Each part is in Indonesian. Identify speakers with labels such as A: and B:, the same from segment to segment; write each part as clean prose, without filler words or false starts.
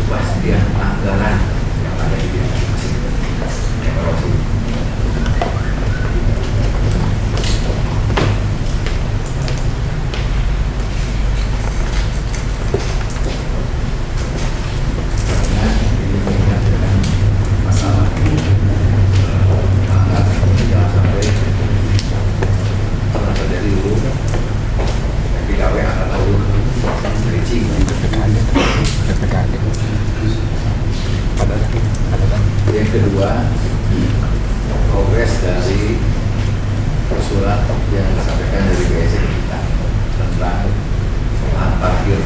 A: kepastian anggaran yang ada di bidang masing-masing. Evaluasi. Yang kedua, progres dari surat yang disampaikan dari BSC kita tentang lahan parkir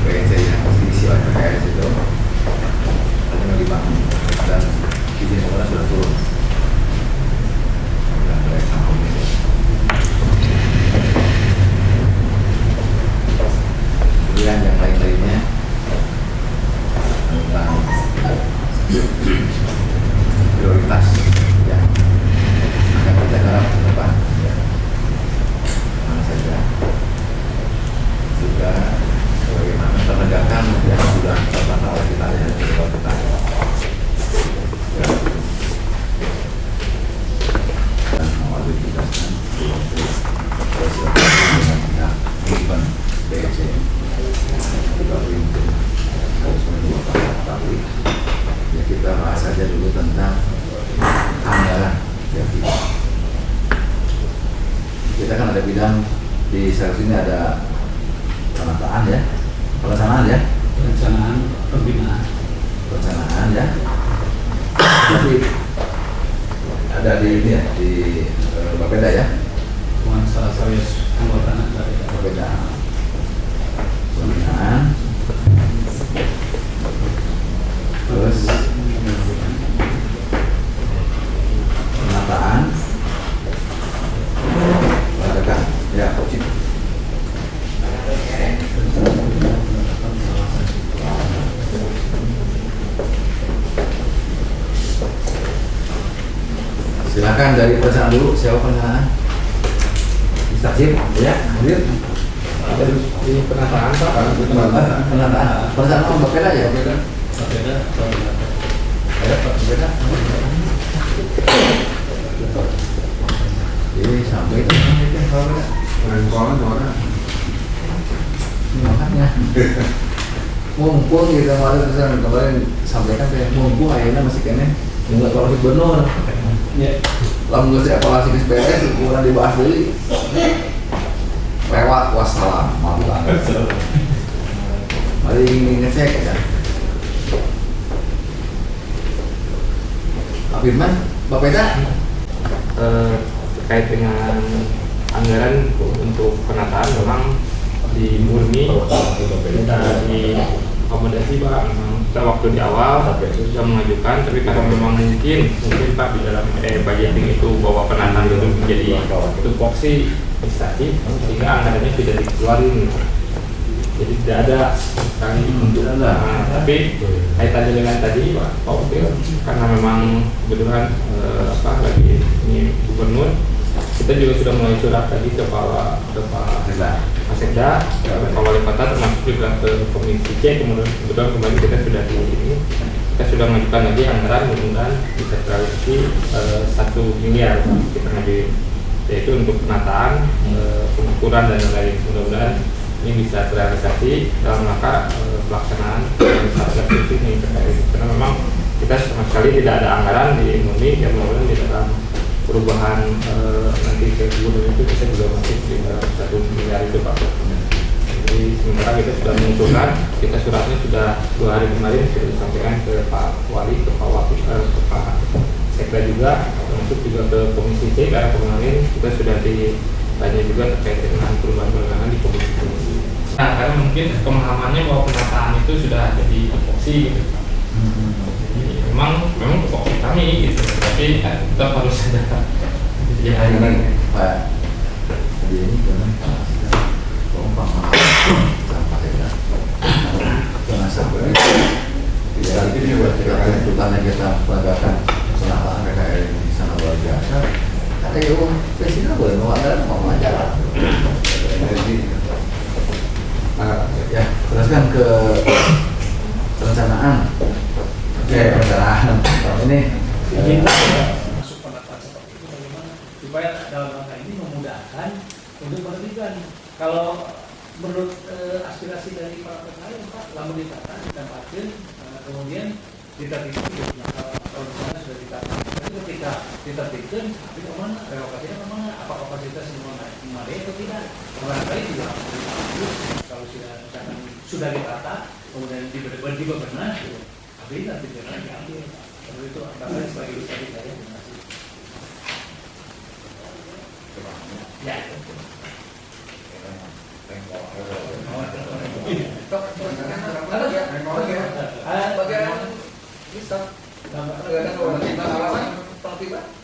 A: BSC yang diisi oleh PKS itu hanya dibangun dan izin bangunan sudah turun. Dan proyek tahun ini. Kemudian yang lain-lainnya tentang prioritas ya akan kita garap ke depan ya. Mana saja juga bagaimana penegakan yang sudah tertata oleh kita dan kita ya. Dan awal ditugaskan untuk dengan pihak event BSC juga pintu harus menjual tapi ya kita bahas saja dulu tentang anggaran ya. Kita kan ada bidang di sini ada penataan ya, perencanaan pembinaan perencanaan ya. Tapi ada di ini ya di Bapeda ya.
B: Salah satu anggota
A: Bapeda pembinaan. Terus penataan perdagangan ya silakan dari perencanaan dulu. Siapa perencanaan? Mustaqim ya hadir.
B: di penataan Pak.
A: Penataan perencanaan berbeda ya.
B: Berbeda.
A: Ada berbeda. Jadi sampai itu kalau makanya mumpung kita kemarin sampaikan kayak mumpung akhirnya masih kene nggak evaluasi benar. Lalu nggak sih evaluasi ke SPS kemudian dibahas dulu lewat wassalam maaf banget. Mari ngecek ya. Pak Firman, Bapeda
C: terkait dengan anggaran untuk penataan memang di Murni kita diakomodasi Pak. Memang kita waktu di awal sudah mengajukan, tapi karena memang mungkin Pak di dalam budgeting itu bahwa penataan itu menjadi tupoksi administratif sehingga anggarannya tidak dikeluarin. Jadi tidak ada sekali untuk tapi kaitannya dengan tadi Pak Opil karena memang kebetulan lagi ini gubernur, kita juga sudah mulai surat tadi ke Pak Sekda, Pak Wali Kota termasuk juga ke Komisi C. Kemudian kembali kita sudah di ini, kita sudah mengajukan lagi anggaran mudah-mudahan bisa terrealisasi 1 miliar kita ngajuin, yaitu untuk penataan, pengukuran dan lain-lain. Mudah-mudahan ini bisa terrealisasi dalam rangka pelaksanaan satgas ini terkait, karena memang kita sama sekali tidak ada anggaran di Murni yang mudah-mudahan di dalam perubahan nanti ke gubernur itu kita juga masih di dalam 1 miliar itu Pak. Jadi sementara kita sudah mengusulkan, kita suratnya sudah 2 hari kemarin sudah disampaikan ke Pak Wali, ke Pak Wakil, ke Pak Sekda juga, termasuk juga ke Komisi C karena kemarin kita sudah ditanya juga terkait dengan perubahan-perubahan di Komisi C. Nah, karena mungkin pemahamannya bahwa penataan itu sudah jadi tupoksi gitu. Jadi memang tupoksi kami gitu, tapi tetap harus ada
A: ya ini Pak ini jangan jangan sampai tidak ini buat tuntutannya kita penegakan kesalahan PKL di sana luar biasa. Katanya presiden boleh mau ada mau aja. Jadi ya teruskan ke perencanaan. Oke, perencanaan. Ini
B: Izin masuk penataan seperti itu bagaimana supaya dalam rangka ini memudahkan untuk penerbitan. Kalau menurut aspirasi dari para pemain, Pak, lamun ditata, ditempatin, kemudian ditertibkan. Nah, kalau misalnya sudah ditata, tapi ketika ditertibkan, tapi kemana? Relokasinya kemana? Apa kapasitas memadai atau tidak? Barangkali juga kalau sudah ditata, kemudian diberi bebenah, tapi nanti benar diambil. Kalau itu antara lain sebagai usaha saya donasi. Ya.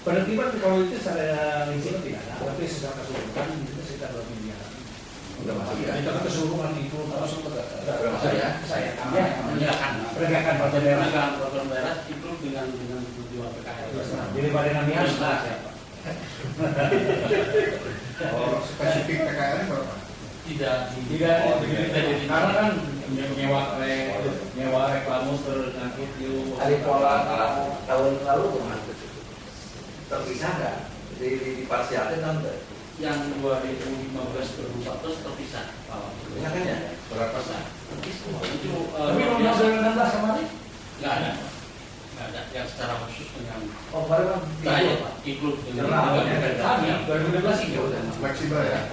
B: Penertiban kalau itu secara rinci tidak ada, tapi secara keseluruhan itu sekitar 2 miliar. Itu kan keseluruhan itu langsung saya menyerahkan penegakan peraturan daerah itu dengan tujuan PKL. Jadi pada nanti harus siapa?
A: oh, spesifik PKL berapa?
B: Tidak karena kan nyewa reklamus terangkut di
A: Pola tahun lalu terpisah nggak? Diparsialkan kan?
B: yang 2015-2014 terpisah.
A: Ya kan ya? Berapa sah?
B: Tapi nomor 2016 kemarin nggak ada. Nggak ada yang secara khusus dengan.
A: Oh, baru kan?
B: Ikut dengan.
A: Kami
B: 2016 itu
A: fleksibel ya.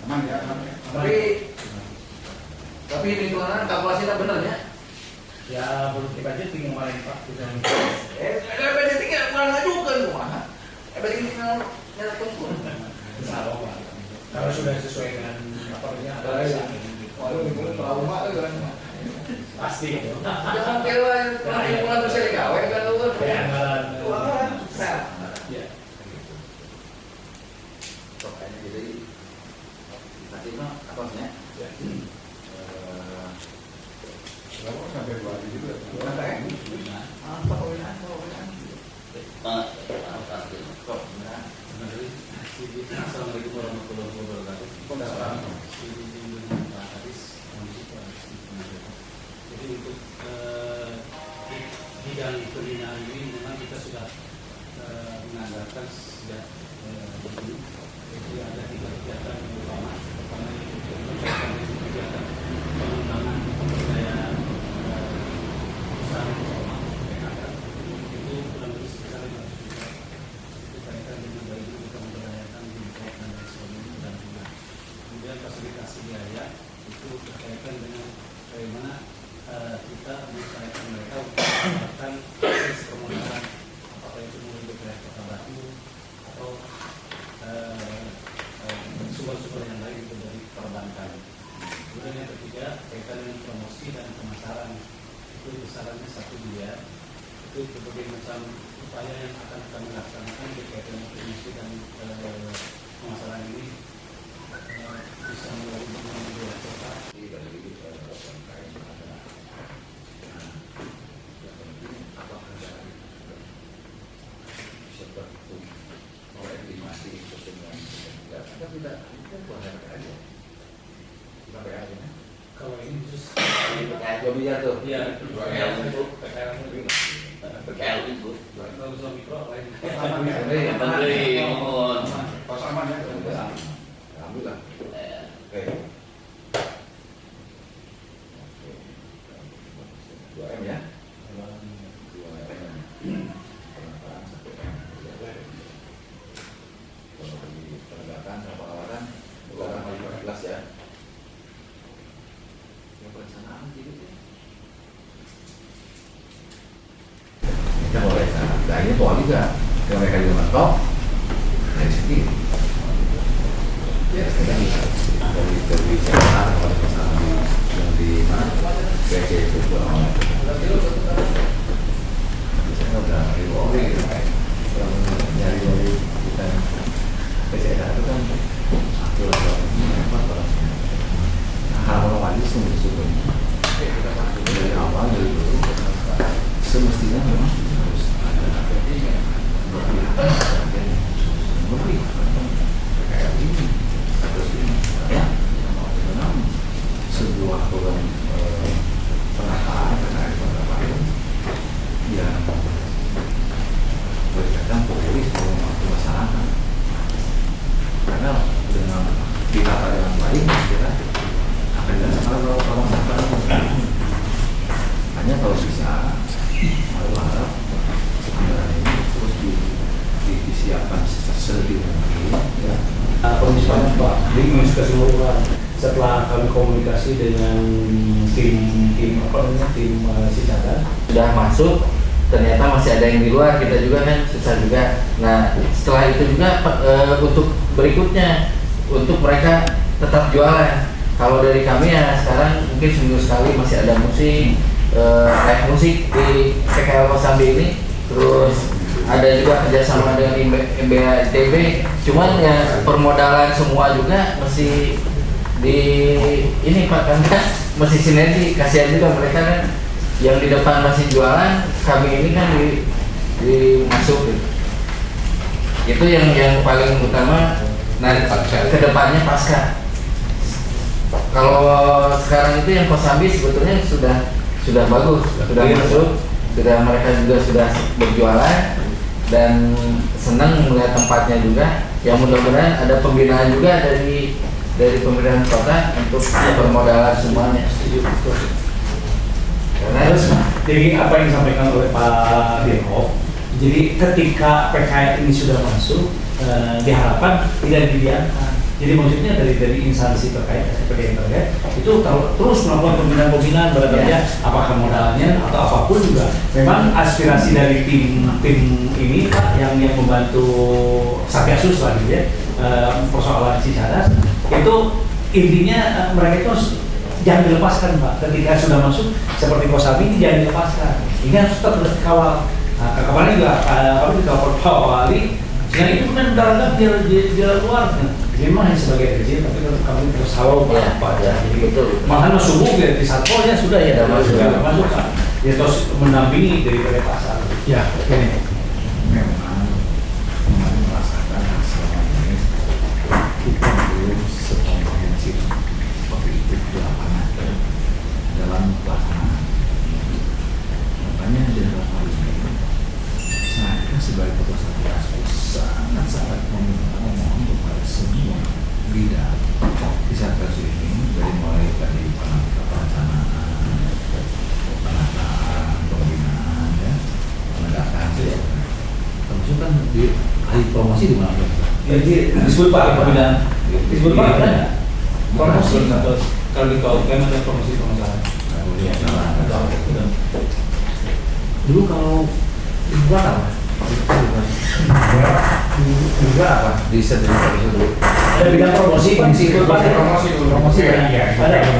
A: Aman ya, aman. Tapi lingkungan kalkulasinya benar ya?
B: Ya belum kita aja tinggal main Pak.
A: Budgeting malah ngajukan kemana? Budgeting tinggal nyata pun.
B: Kalau sudah sesuai dengan apa namanya ada
A: Waduh, ini trauma tuh kan.
B: pasti.
A: Jangan kira kalau lingkungan bisa digawe kan lu.
B: Ya anggaran.
A: Ya. Pokoknya jadi nanti mah apa sih? Ya. Berapa sampai 2 hari juga? Berapa ya? Apa kawinan?
B: Assalamualaikum warahmatullahi wabarakatuh. Jadi untuk bidang pembinaan ini memang kita sudah menganggarkan sejak dulu. Jadi ada 3 kegiatan utama. Pertama itu kegiatan pengembangan pemberdayaan usaha informal PKK. Itu kurang lebih sebesar 500 juta. Itu kaitan dengan bagaimana kita memberdayakan import dan lain sebagainya dan juga. Kemudian fasilitasi biaya itu berkaitan dengan bagaimana kita mengusahakan mereka untuk mendapatkan akses permodalan, apakah itu mulai dari kota Batu atau sumber-sumber yang lain itu dari perbankan. Kemudian yang ketiga kaitan dengan promosi dan pemasaran, itu besarannya 1 miliar. Itu berbagai macam upaya yang akan kami laksanakan berkaitan dengan promosi dan pemasaran ini bisa melalui dengan kota. Kalau ini khusus
A: Biar tuh.
B: ya PKL itu kalau usaha mikro apa ini?
A: Pas aman ya. Alhamdulillah. Oke. 2M ya. 2M. Penegakan sama pengawasan bukan 14 ya. Yang perencanaan gitu ya. Kita mulai sana. Nah ini soal juga yang mereka juga mentok dari segi ya dari CSR kalau misalnya yang di mana PC itu kurang biasanya udah rewarding gitu kan yang nyari dari kita PCSR itu kan aturan hal-hal wajib sungguh-sungguh dari awal dari dulu semestinya memang harus ada kayak ini atau ini ya sebuah program
B: setelah kami komunikasi dengan tim Sisada
D: sudah masuk, ternyata masih ada yang di luar, kita juga kan susah juga. Nah setelah itu juga untuk berikutnya, untuk mereka tetap jualan. Kalau dari kami ya sekarang mungkin seminggu sekali masih ada musik, live musik di PKL Kosambi ini. Terus ada juga kerjasama dengan MBA-ITB. Cuman ya permodalan semua juga masih di ini Pak, karena masih sinergi. Kasihan juga mereka kan yang di depan masih jualan, kami ini kan di masuk gitu. Itu yang paling utama. Nah ke depannya pasca. Kalau sekarang itu yang Kosambi sebetulnya sudah bagus, sudah masuk, sudah mereka juga sudah berjualan dan senang melihat tempatnya juga. Yang mudah-mudahan ada pembinaan juga dari pemerintahan kota untuk permodalan semuanya. Karena
B: jadi apa yang disampaikan oleh Pak Dirko, jadi ketika PKL ini sudah masuk, diharapkan tidak dibiarkan. Jadi maksudnya dari instansi terkait, SPD yang terkait itu terus melakukan pembinaan berarti apakah modalnya atau apapun juga. Memang aspirasi dari tim ini Pak yang membantu Satgasus lagi ya, persoalan Cicadas itu intinya mereka itu jangan dilepaskan Pak. Ketika sudah masuk seperti Kosambi ini jangan dilepaskan. Ini harus tetap dikawal. Nah, kemarin juga kami dikawal Pak Wali. Nah itu kan dalam di luar. Memang hanya sebagai kecil, tapi tetap kami terus halo Pak. Ya, betul. Malahan subuh di satpolnya sudah ya, masuk Pak. Ya terus mendampingi dari pasar.
A: Ya, ini memang merasakan selama ini kita belum sekomprehensif seperti itu di lapangan dalam pelaksanaan. Makanya dalam hal ini saya sebagai ketua Satgas sangat memohon kepada semua bidang di Satgas ini, dari mulai tadi perencanaan, penataan, pembinaan, ya, penegakan, ya. Termasuk kan di hari promosi di mana?
B: Jadi disebut Pak pembinaan, disebut Pak ada nggak? Promosi atau kalau di kan ada promosi pengusahaan.
A: Dulu kalau buat apa? Juga apa? Di sertifikasi dulu.
B: Ada bidang promosi Pak, disebut Pak promosi ya. Ada